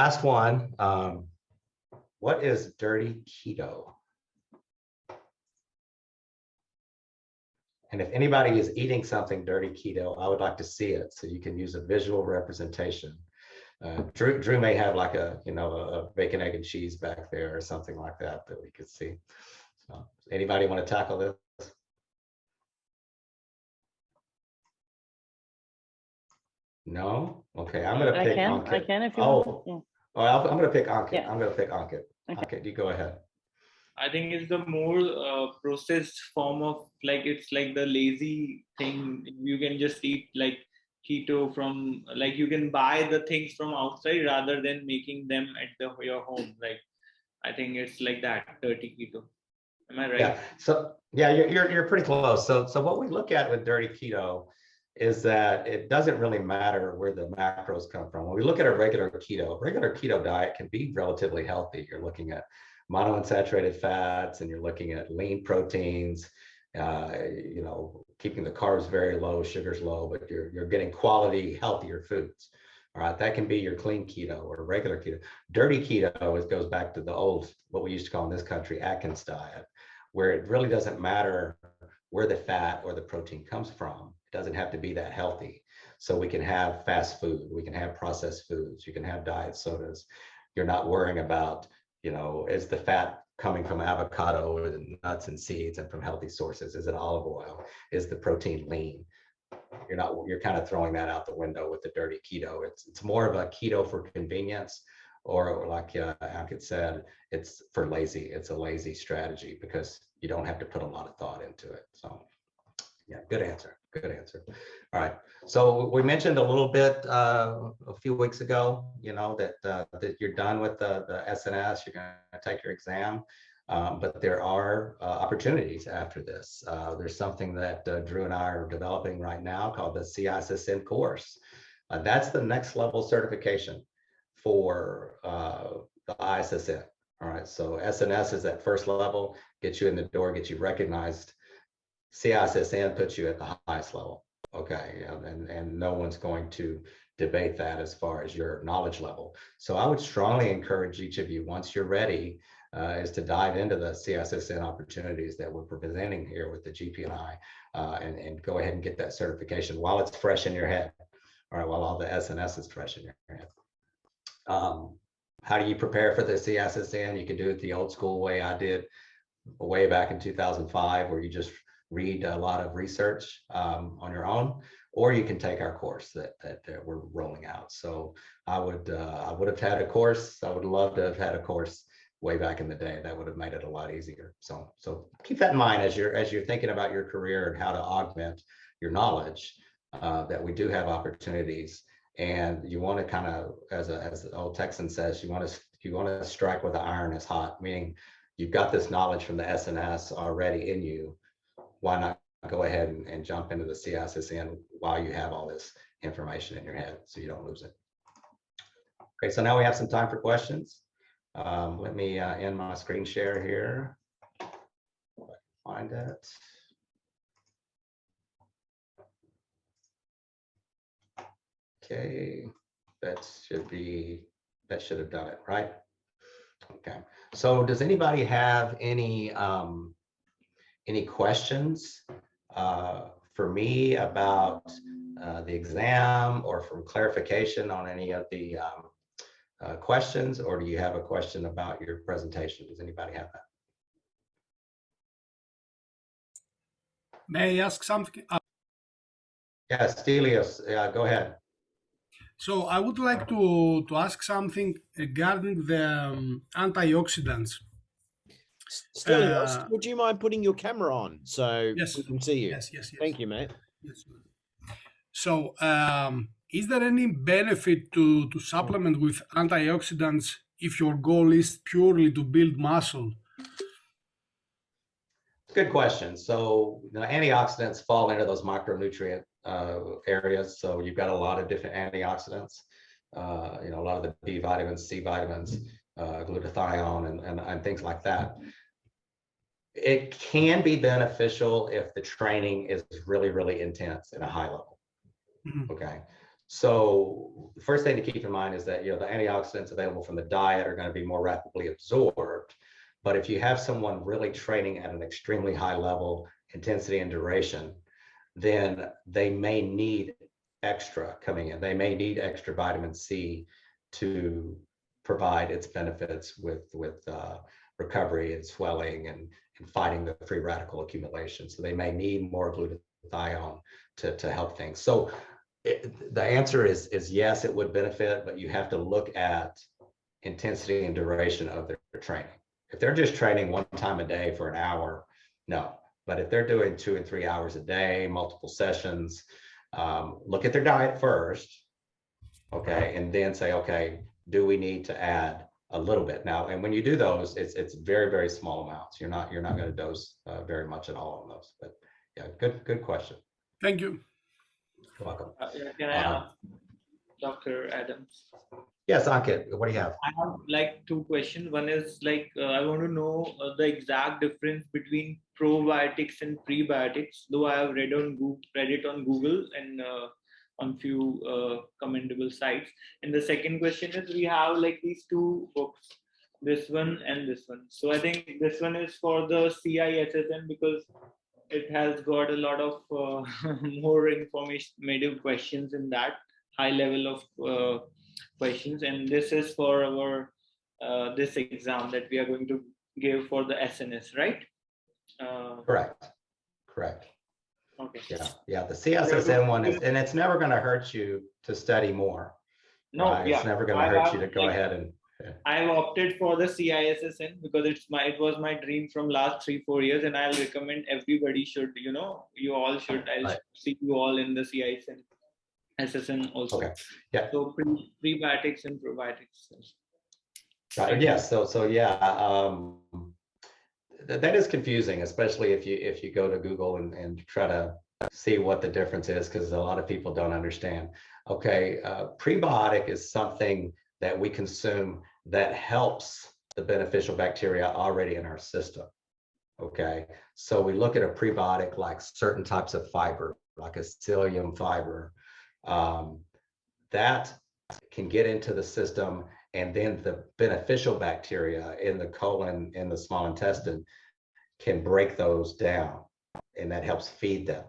last one. What is dirty keto? And if anybody is eating something dirty keto, I would like to see it so you can use a visual representation. Drew may have like a bacon, egg, and cheese back there or something like that we could see. So, anybody want to tackle this? No? Okay, I'm going to pick Ankit. I can if you want. Yeah. Oh, I'm going to pick Ankit. Yeah. I'm going to pick Ankit. Okay. Ankit, you go ahead. I think it's the more processed form of, like, it's like the lazy thing. You can just eat like keto from, like, you can buy the things from outside rather than making them at your home. Like, I think it's like that, dirty keto. Am I right? Yeah. So yeah, you're pretty close. So what we look at with dirty keto is that it doesn't really matter where the macros come from. When we look at a regular keto diet can be relatively healthy. You're looking at monounsaturated fats and you're looking at lean proteins, keeping the carbs very low, sugars low, but you're getting quality, healthier foods. All right, that can be your clean keto or regular keto. Dirty keto goes back to the old, what we used to call in this country, Atkins diet, where it really doesn't matter where the fat or the protein comes from. It doesn't have to be that healthy. So we can have fast food, we can have processed foods, you can have diet sodas. You're not worrying about, is the fat coming from avocado and nuts and seeds and from healthy sources? Is it olive oil? Is the protein lean? You're kind of throwing that out the window with the dirty keto. It's more of a keto for convenience, or like Ankit said, it's for lazy. It's a lazy strategy because you don't have to put a lot of thought into it. So yeah, good answer. Good answer. All right. So we mentioned a little bit a few weeks ago, that you're done with the SNS, you're going to take your exam. But there are opportunities after this. There's something that Drew and I are developing right now called the CISSN course. That's the next level certification for the ISSN. All right, so SNS is that first level, gets you in the door, gets you recognized. CISSN puts you at the highest level. Okay, and no one's going to debate that as far as your knowledge level. So I would strongly encourage each of you, once you're ready, is to dive into the CISSN opportunities that we're presenting here with the GPNi, and go ahead and get that certification while it's fresh in your head, all right, while all the SNS is fresh in your head. How do you prepare for the CISSN? You can do it the old school way I did way back in 2005, where you just read a lot of research on your own, or you can take our course that we're rolling out. So I would have had a course. I would love to have had a course way back in the day. That would have made it a lot easier. So keep that in mind as you're thinking about your career and how to augment your knowledge, that we do have opportunities, and you want to kind of, as the old Texan says, you want to strike where the iron is hot, meaning you've got this knowledge from the SNS already in you. Why not go ahead and jump into the CISSN while you have all this information in your head so you don't lose it? Okay, so now we have some time for questions. Let me end my screen share here. Find it. Okay, that should have done it, right? Okay, so does anybody have any questions for me about the exam, or from clarification on any of the questions, or do you have a question about your presentation? Does anybody have that? May I ask something? Yes, Stelios, go ahead. So I would like to ask something regarding the antioxidants. Stelios, would you mind putting your camera on so yes, we can see you? Yes. Thank you, mate. Yes. So is there any benefit to supplement with antioxidants if your goal is purely to build muscle? Good question. So antioxidants fall into those micronutrient areas. So you've got a lot of different antioxidants, a lot of the B vitamins, C vitamins, glutathione, and things like that. It can be beneficial if the training is really, really intense at a high level. Mm-hmm. Okay. So the first thing to keep in mind is that, the antioxidants available from the diet are going to be more rapidly absorbed. But if you have someone really training at an extremely high level, intensity and duration, then they may need extra coming in. They may need extra vitamin C to provide its benefits with recovery and swelling and fighting the free radical accumulation. So they may need more glutathione to help things. So the answer is yes, it would benefit, but you have to look at intensity and duration of their training. If they're just training one time a day for an hour, no. But if they're doing 2 and 3 hours a day, multiple sessions, look at their diet first, okay, and then say, okay, do we need to add a little bit now? And when you do those, it's very, very small amounts. You're not going to dose very much at all on those. But yeah, good question. Thank you. You're welcome. Can I ask Dr. Adams? Yes, Ankit, what do you have? I have like 2 questions. One is like, I want to know the exact difference between probiotics and prebiotics, though I have read it on Google and on few commendable sites. And the second question is, we have like these 2 books, this one and this one. So I think this one is for the CISSN because it has got a lot of more informative questions in that high level of questions, and this is for our this exam that we are going to give for the SNS, right? Correct. Okay. Yeah. The CSSN one is, and it's never going to hurt you to study more. No, right? yeah. It's never going to hurt you to go ahead and. I've opted for the CISSN because it was my dream from last 3-4 years, and I'll recommend everybody should, you all should. I'll see you all in the CISSN also. Okay. Yeah. So prebiotics and probiotics. Right. Yes. So yeah. That is confusing, especially if you go to Google and try to see what the difference is, because a lot of people don't understand. Okay, prebiotic is something that we consume that helps the beneficial bacteria already in our system. Okay, so we look at a prebiotic like certain types of fiber, like a psyllium fiber, that can get into the system, and then the beneficial bacteria in the colon, in the small intestine, can break those down, and that helps feed them.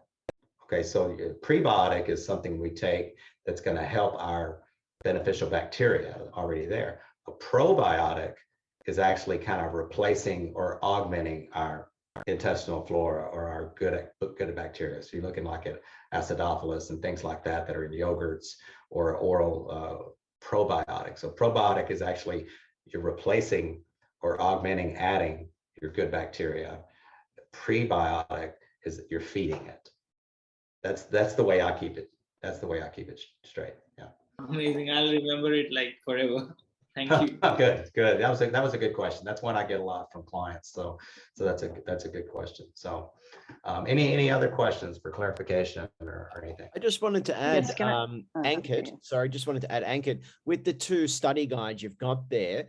Okay, so prebiotic is something we take that's going to help our beneficial bacteria already there. A probiotic is actually kind of replacing or augmenting our intestinal flora or our good bacteria. So you're looking like at acidophilus and things like that are in yogurts or oral probiotics. So probiotic is actually you're replacing or augmenting, adding your good bacteria. Prebiotic is you're feeding it. That's the way I keep it. That's the way I keep it straight. Yeah. Amazing. I'll remember it like forever. Thank you. Good. That was a good question. That's one I get a lot from clients. So that's a good question. So any other questions for clarification or anything? I just wanted to add, Yes, Ankit. okay. Sorry, just wanted to add, Ankit, with the 2 study guides you've got there,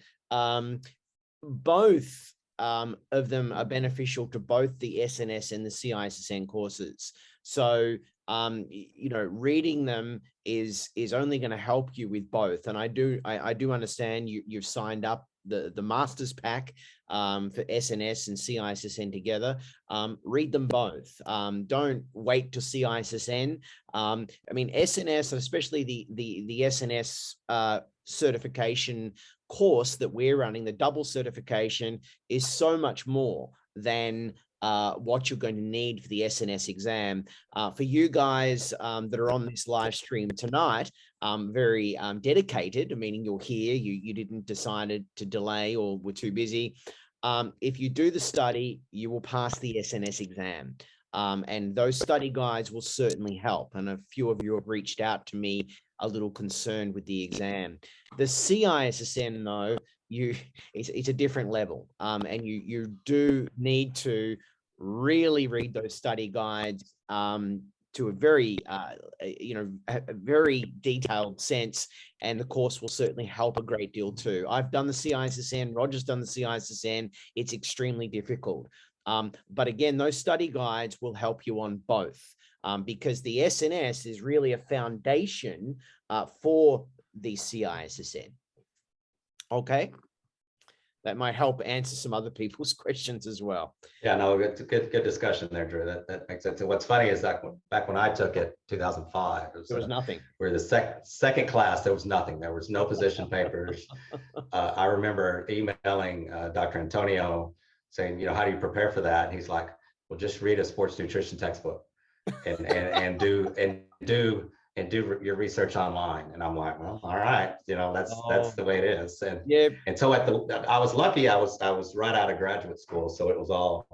both of them are beneficial to both the SNS and the CISSN courses. So, reading them is only going to help you with both. And I do understand you've signed up the master's pack for SNS and CISSN together. Read them both. Don't wait to CISSN. I mean, SNS, especially the SNS certification course that we're running, the double certification, is so much more than what you're going to need for the SNS exam. For you guys that are on this live stream tonight, very dedicated, meaning you're here, you didn't decide to delay or were too busy. If you do the study, you will pass the SNS exam. And those study guides will certainly help. And a few of you have reached out to me a little concerned with the exam. The CISSN, though, it's a different level, and you do need to really read those study guides to a very, a very detailed sense, and the course will certainly help a great deal too. I've done the CISSN, Roger's done the CISSN. It's extremely difficult. But again, those study guides will help you on both, because the SNS is really a foundation for the CISSN. Okay. That might help answer some other people's questions as well. Yeah, no, good discussion there, Drew. That makes sense. And what's funny is that back when I took it, 2005, There was nothing. We're the second class. There was nothing. There was no position papers. I remember emailing Dr. Antonio saying, how do you prepare for that? And he's like, well, just read a sports nutrition textbook and do your research online. And I'm like, well, all right, that's the way it is. And yeah, and so I was lucky. I was right out of graduate school, so it was all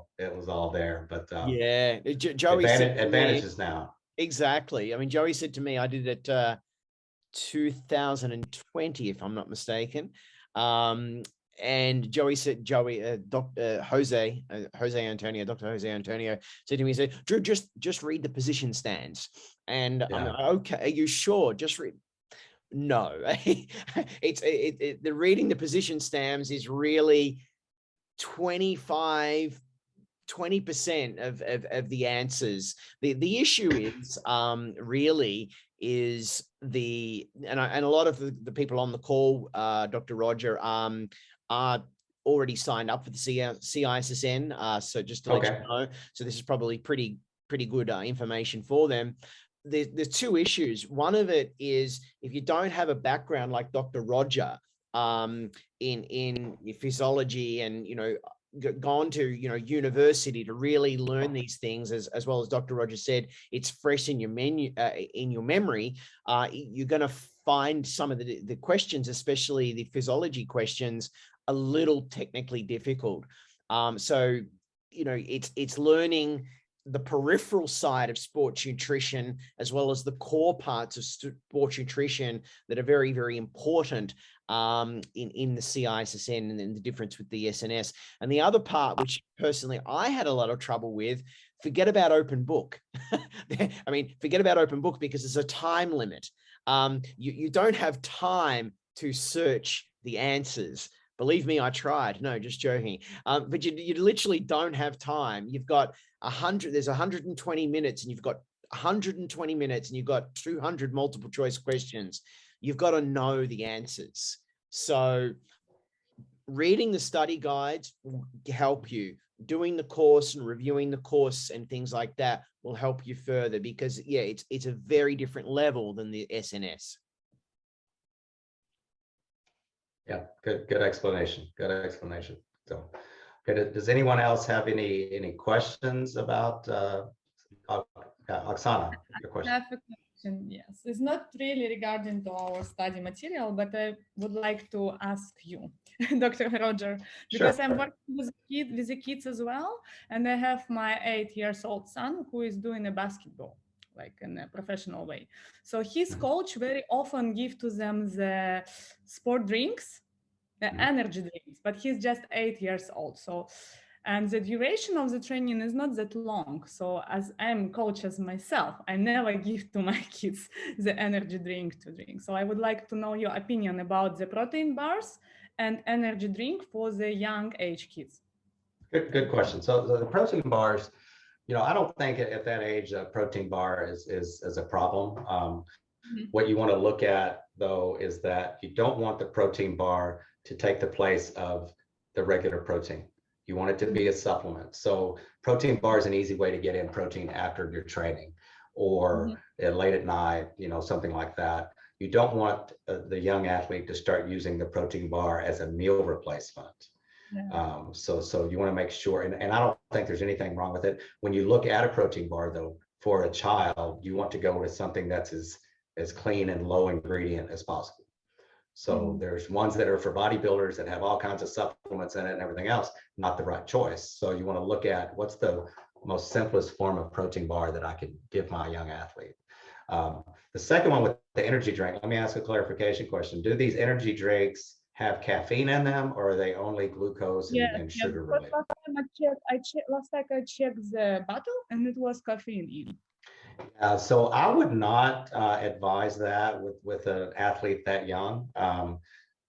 there. But yeah, Joey advantages now. Exactly. I mean, Joey said to me, I did it 2020, if I'm not mistaken. And Joey said, Dr. Jose Antonio said to me, he said, Drew, just read the position stands. And I'm like, okay, are you sure? Just read. No, the reading the position stands is really 20% of the answers. The issue is really is and a lot of the people on the call, Dr. Roger, are already signed up for the CISSN. So just to let you know, so this is probably pretty good information for them. There's two issues. One of it is if you don't have a background like Dr. Roger in physiology and gone to university to really learn these things, as well as Dr. Roger said, it's fresh in your memory. You're going to find some of the questions, especially the physiology questions, a little technically difficult. So it's learning the peripheral side of sports nutrition as well as the core parts of sports nutrition that are very, very important in the CISSN and the difference with the SNS. And the other part, which personally I had a lot of trouble with, forget about open book. I mean, forget about open book because there's a time limit. You don't have time to search the answers. Believe me, I tried. No, just joking. But you literally don't have time. You've got there's 120 minutes and you've got 120 minutes and you've got 200 multiple choice questions. You've got to know the answers. So reading the study guides will help you. Doing the course and reviewing the course and things like that will help you further because, yeah, it's a very different level than the SNS. Yeah, good explanation. Good explanation. So, okay, does anyone else have any questions about Oksana? Your question. I have a question. Yes, it's not really regarding to our study material, but I would like to ask you, Dr. Roger, because I'm working with the kids as well, and I have my 8-year-old son who is doing a basketball, like in a professional way. So his coach very often give to them the sport drinks, the energy drinks, but he's just 8 years old. So, and the duration of the training is not that long. So as I'm coach as myself, I never give to my kids the energy drink to drink. So I would like to know your opinion about the protein bars and energy drink for the young age kids. Good question. So the protein bars, I don't think at that age a protein bar is a problem. What you want to look at though is that you don't want the protein bar to take the place of the regular protein. You want it to be a supplement. So protein bar is an easy way to get in protein after your training or late at night, something like that. You don't want the young athlete to start using the protein bar as a meal replacement. So you want to make sure, and I don't think there's anything wrong with it. When you look at a protein bar though, for a child, you want to go with something that's as clean and low ingredient as possible. So there's ones that are for bodybuilders that have all kinds of supplements in it and everything else, not the right choice. So you want to look at what's the most simplest form of protein bar that I could give my young athlete. The second one with the energy drink, let me ask a clarification question. Do these energy drinks have caffeine in them or are they only glucose and sugar related? Last time I checked the bottle and it was caffeine in. So I would not advise that with an athlete that young,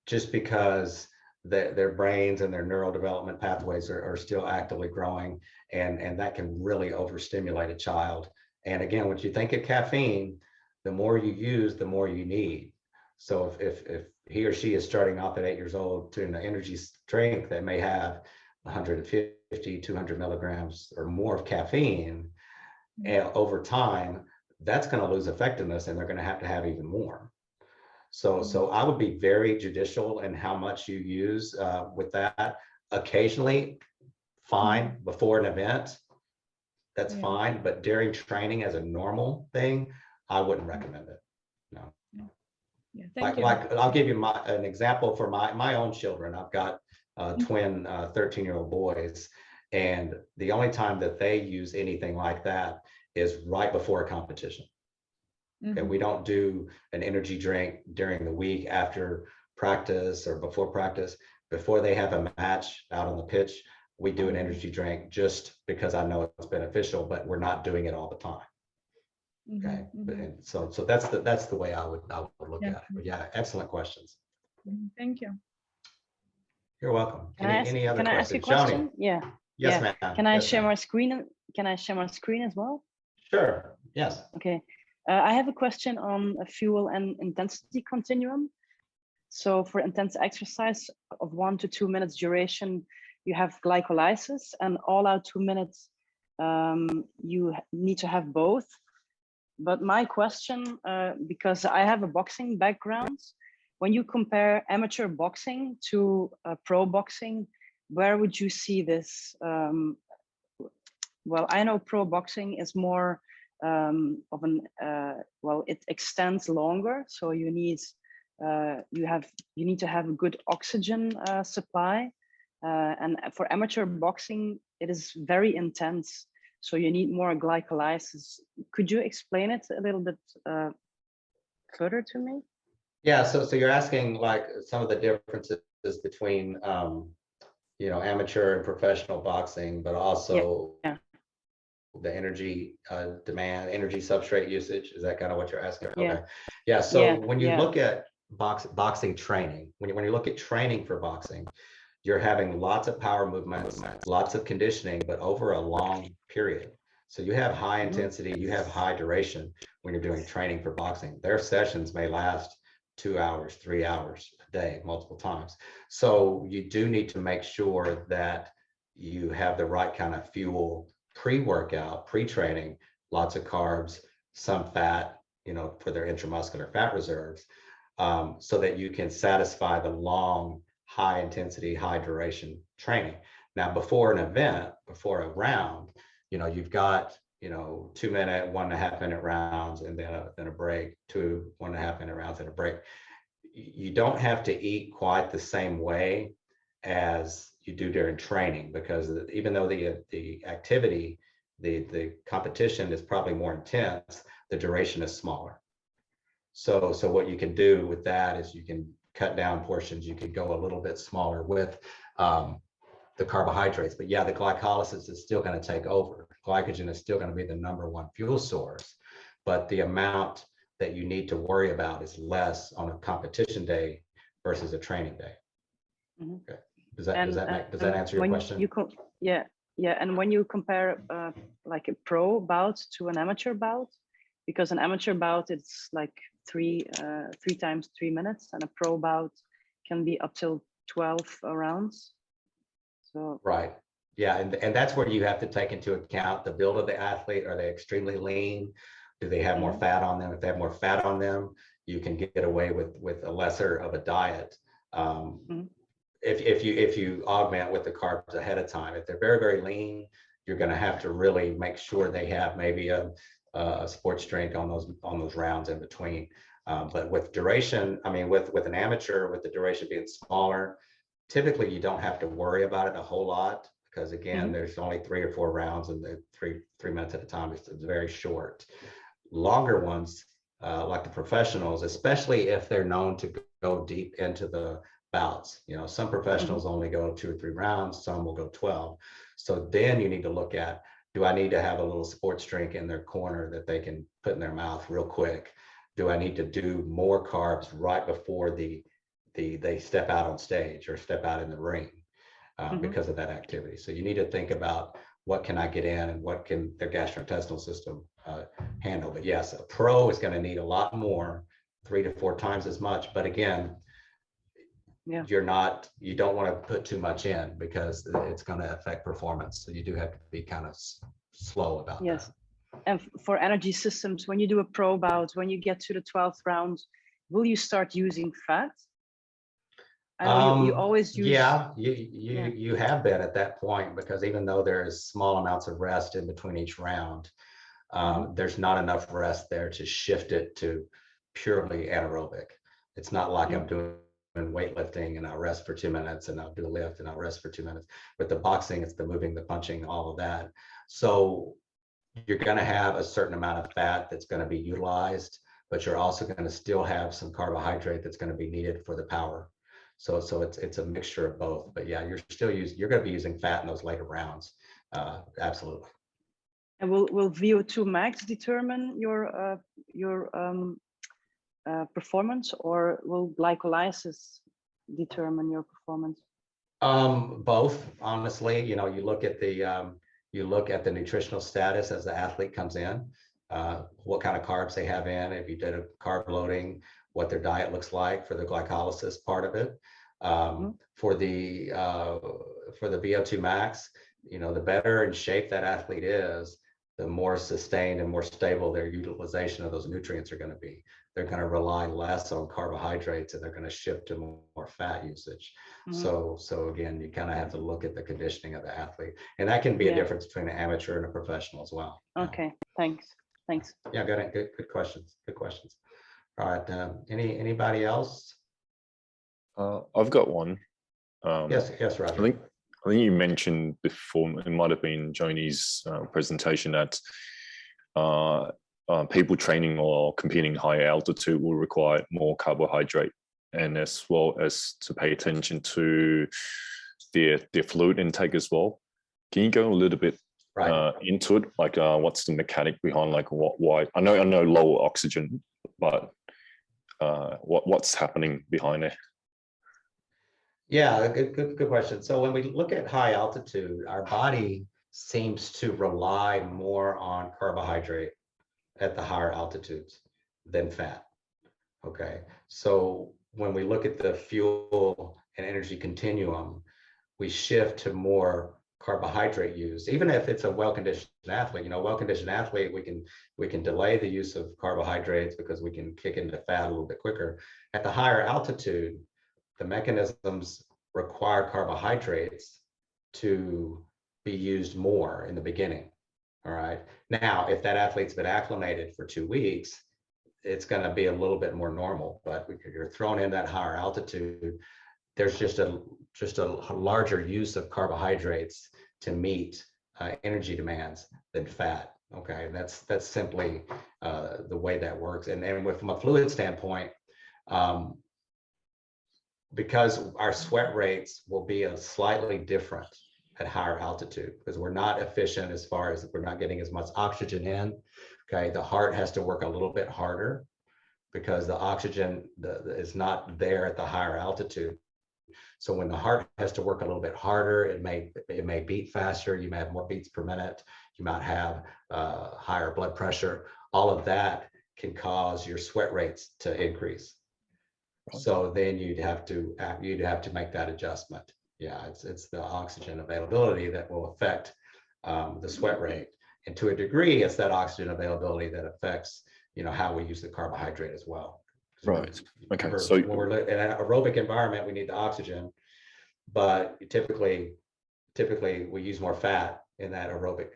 just because their brains and their neural development pathways are still actively growing, and that can really overstimulate a child. And again, when you think of caffeine, the more you use, the more you need. So if he or she is starting off at 8 years old to an energy drink that may have 150, 200 milligrams or more of caffeine, and over time, that's going to lose effectiveness, and they're going to have even more. So I would be very judicial in how much you use with that. Occasionally, fine, before an event, that's fine. But during training as a normal thing, I wouldn't recommend it. No. Yeah, thank you. Like I'll give you an example for my own children. I've got twin 13-year-old boys, and the only time that they use anything like that is right before a competition. Okay, we don't do an energy drink during the week after practice or before practice. Before they have a match out on the pitch, we do an energy drink just because I know it's beneficial, but we're not doing it all the time. Okay, and so that's the way I would look at it. But yeah, excellent questions. Thank you. You're welcome. Any other can I ask you questions? a question? Joni? Yeah. Yes, yeah. ma'am. Can I Yes, share ma'am. my screen? Can I share my screen as well? Sure. Yes. Okay. I have a question on a fuel and intensity continuum. So for intense exercise of 1 to 2 minutes duration, you have glycolysis, and all out 2 minutes, you need to have both. But my question, because I have a boxing background, when you compare amateur boxing to pro boxing, where would you see this? Well, I know pro boxing is more of an, well, it extends longer. So you need, you need to have a good oxygen supply. And for amateur boxing, it is very intense. So you need more glycolysis. Could you explain it a little bit further to me? Yeah, so you're asking like some of the differences between amateur and professional boxing, but also the energy demand, energy substrate usage. Is that kind of what you're asking? Okay. Yeah. So when you look at boxing training, when you look at training for boxing, you're having lots of power movements, lots of conditioning, but over a long period. So you have high intensity, you have high duration when you're doing training for boxing. Their sessions may last 2 hours, 3 hours a day, multiple times. So you do need to make sure that you have the right kind of fuel pre-workout, pre-training, lots of carbs, some fat, for their intramuscular fat reserves, so that you can satisfy the long, high intensity, high duration training. Now, before an event, before a round, you've got 2 minute, 1.5 minute rounds, and then a break, 2 1.5 minute rounds and a break. You don't have to eat quite the same way as you do during training, because even though the activity, the competition is probably more intense, the duration is smaller. So what you can do with that is you can cut down portions. You could go a little bit smaller with the carbohydrates, but yeah, the glycolysis is still going to take over. Glycogen is still going to be the #1 fuel source, but the amount that you need to worry about is less on a competition day versus a training day. Okay. Does that answer your question? And when you compare like a pro bout to an amateur bout, because an amateur bout it's like three times 3 minutes, and a pro bout can be up till 12 rounds. So right. Yeah, and that's where you have to take into account the build of the athlete. Are they extremely lean? Do they have more fat on them? If they have more fat on them, you can get away with a lesser of a diet. If you augment with the carbs ahead of time. If they're very, very lean, you're going to have to really make sure they have maybe a sports drink on those rounds in between. But with duration, I mean, with an amateur, with the duration being smaller, typically you don't have to worry about it a whole lot, because again, there's only 3 or 4 rounds, and the three minutes at a time. It's very short. Longer ones, like the professionals, especially if they're known to go deep into the bouts. Some professionals only go 2 or 3 rounds, some will go 12. So then you need to look at, Do I need to have a little sports drink in their corner that they can put in their mouth real quick? Do I need to do more carbs right before they step out on stage or step out in the ring because of that activity? So you need to think about what can I get in and what can their gastrointestinal system handle. But yes, a pro is going to need a lot more, 3 to 4 times as much. But again, you don't want to put too much in because it's going to affect performance. So you do have to be kind of slow about that. And for energy systems, when you do a pro bout, when you get to the 12th round, will you start using fat? I know you always use. Yeah, you have been at that point, because even though there's small amounts of rest in between each round, there's not enough rest there to shift it to purely anaerobic. It's not like I'm doing weightlifting and I'll rest for 2 minutes and I'll do a lift and I'll rest for 2 minutes. With the boxing, it's the moving, the punching, all of that. So you're going to have a certain amount of fat that's going to be utilized, but you're also going to still have some carbohydrate that's going to be needed for the power. So it's a mixture of both. But yeah, you're going to be using fat in those later rounds. Absolutely. And will VO2 max determine your performance, or will glycolysis determine your performance? Both, honestly. You look at the nutritional status as the athlete comes in, what kind of carbs they have in, if you did a carb loading, what their diet looks like for the glycolysis part of it. For the VO2 max, the better in shape that athlete is, the more sustained and more stable their utilization of those nutrients are going to be. They're going to rely less on carbohydrates and they're going to shift to more fat usage. So again, you kind of have to look at the conditioning of the athlete, and that can be a difference between an amateur and a professional as well. Okay, thanks. Yeah, good questions. Good questions. All right, anybody else? I've got one. Yes, Roger. I think you mentioned before, it might have been Joni's presentation, that people training or competing higher altitude will require more carbohydrate, and as well as to pay attention to their fluid intake as well. Can you go a little bit into it? Like, what's the mechanic behind, like, why? I know lower oxygen, but what's happening behind it? Yeah, good question. So when we look at high altitude, our body seems to rely more on carbohydrate at the higher altitudes than fat. Okay, so when we look at the fuel and energy continuum, we shift to more carbohydrate use. Even if it's a well-conditioned athlete, well-conditioned athlete, we can delay the use of carbohydrates because we can kick into fat a little bit quicker. At the higher altitude, the mechanisms require carbohydrates to be used more in the beginning. All right. Now, if that athlete's been acclimated for 2 weeks, it's going to be a little bit more normal. But if you're thrown in that higher altitude, there's just a larger use of carbohydrates to meet energy demands than fat. Okay, that's simply the way that works. And from a fluid standpoint, because our sweat rates will be slightly different at higher altitude, because we're not efficient as far as we're not getting as much oxygen in. Okay, the heart has to work a little bit harder because the oxygen is not there at the higher altitude. So when the heart has to work a little bit harder, it may beat faster. You may have more beats per minute. You might have higher blood pressure. All of that can cause your sweat rates to increase. So then you'd have to make that adjustment. Yeah, it's the oxygen availability that will affect the sweat rate, and to a degree, it's that oxygen availability that affects how we use the carbohydrate as well. Right. Okay. So when we're in an aerobic environment, we need the oxygen, but typically we use more fat in that aerobic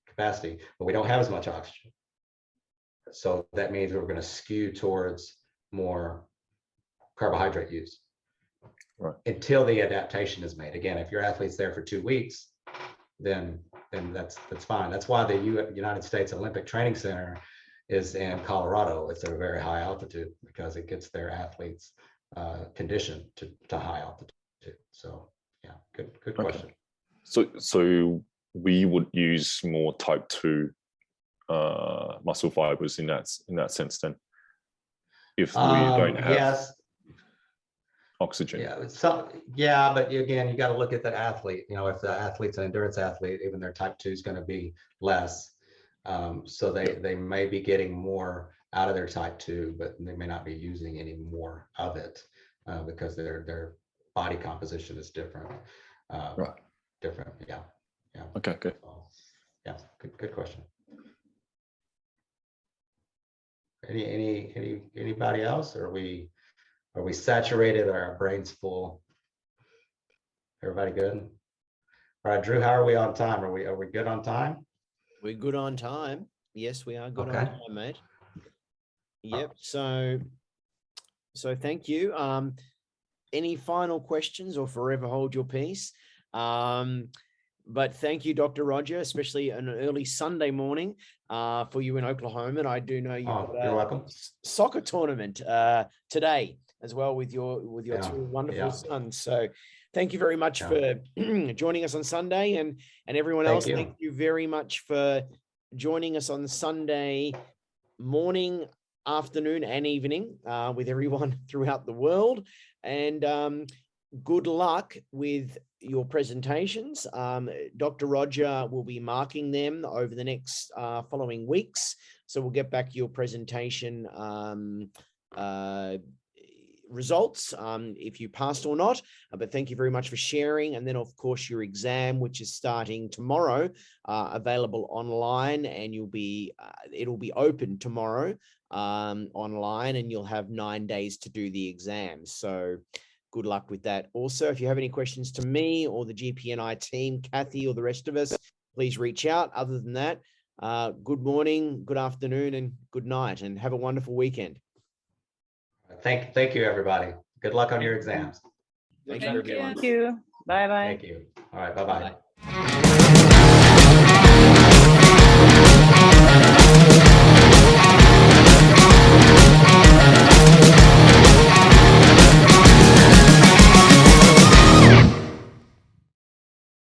capacity, but we don't have as much oxygen. So that means we're going to skew towards more carbohydrate use until the adaptation is made. Again, if your athlete's there for 2 weeks, then that's fine. That's why the United States Olympic Training Center is in Colorado. It's at a very high altitude because it gets their athletes conditioned to high altitude. So yeah, good question. So we would use more type 2 muscle fibers in that sense then, if we don't have Yes. oxygen. Yeah, but again, you got to look at the athlete. You know, if the athlete's an endurance athlete, even their type 2 is going to be less. So they may be getting more out of their type 2, but they may not be using any more of it because their body composition is different. Right. Different. Yeah. Okay, good. So, yeah, good question. Anybody else? Are we saturated? Are our brains full? Everybody good? All right, Drew, how are we on time? Are we good on time? We're good on time. Yes, we are good on Okay. time, mate. Yep. So thank you. Any final questions or forever hold your peace? But thank you, Dr. Roger, especially an early Sunday morning for you in Oklahoma. And I do know you've got you're welcome. soccer tournament today as well with your two wonderful sons. So thank you very much for joining us on Sunday, and everyone else. Thank you very much for joining us on Sunday morning, afternoon, and evening with everyone throughout the world. And good luck with your presentations. Dr. Roger will be marking them over the next following weeks. So we'll get back your presentation results if you passed or not. But thank you very much for sharing. And then, of course, your exam, which is starting tomorrow, available online, and it'll be open tomorrow online, and you'll have 9 days to do the exam. So good luck with that. Also, if you have any questions to me or the GPNi team, Kathy, or the rest of us, please reach out. Other than that, good morning, good afternoon, and good night, and have a wonderful weekend. Thank you, everybody. Good luck on your exams. Thank you, everyone. Thank you. Bye-bye. Thank you. All right, bye-bye. Bye.